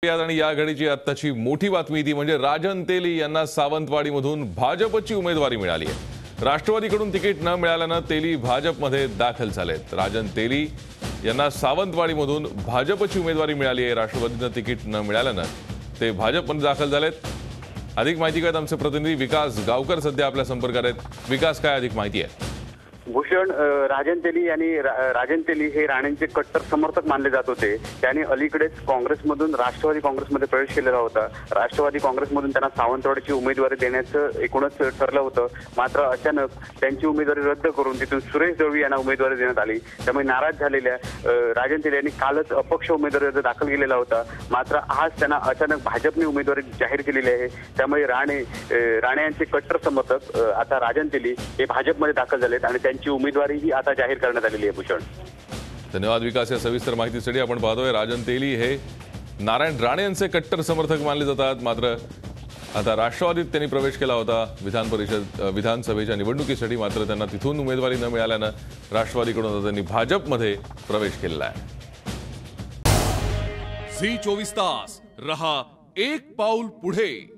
आणि या घडीची आत्ताची मोठी बातमी ती म्हणजे राजन तेली यांना सावंतवाडीमधून भाजपची उमेदवारी मिळाली आहे। राष्ट्रवादीकडून तिकीट न मिळाल्याने तेली भाजपमध्ये दाखल झालेत। राजन तेली यांना सावंतवाडीमधून भाजपची उमेदवारी मिळाली आहे। राष्ट्रवादीने तिकीट न मिळाल्याने ते भाजपमध्ये दाखल झालेत। अधिक माहिती काय आमचे प्रतिनिधी विकास गावकर सध्या आपल्या संपर्कात आहेत। विकास, काय अधिक माहिती आहे? भूषण, राजन तेली हे राणेंचे कट्टर समर्थक मानले जात होते। त्यांनी अलीकडेच काँग्रेसमधून राष्ट्रवादी काँग्रेसमध्ये प्रवेश केलेला होता। राष्ट्रवादी काँग्रेसमधून त्यांना सावंतवाडीची उमेदवारी देण्याचं एकूणच ठरलं होतं। मात्र अचानक त्यांची उमेदवारी रद्द करून तिथून सुरेश दळवी यांना उमेदवारी देण्यात आली। त्यामुळे नाराज झालेल्या राजन तेली यांनी कालच अपक्ष उमेदवारी अर्ज दाखल केलेला होता। मात्र आज त्यांना अचानक भाजपने उमेदवारी जाहीर केलेली आहे। त्यामुळे राणे यांचे कट्टर समर्थक आता राजन तेली हे भाजपमध्ये दाखल झालेत आणि त्यांची उमेदवारी ही आता जाहीर करण्यात आलेली आहे। भूषण, धन्यवाद विकास या सविस्तर माहितीसाठी। आपण पाहतोय राजन तेली हे नारायण राणे यांचे कट्टर समर्थक मानले जातात। मात्र आता राष्ट्रवादीत त्यांनी प्रवेश केला होता विधानसभेच्या निवडणुकीसाठी। मात्र त्यांना तिथून उमेदवारी न मिळाल्याने राष्ट्रवादीकडून त्यांनी भाजपमध्ये प्रवेश केलेला आहे। झी 24 तास रहा एक पाऊल पुढे।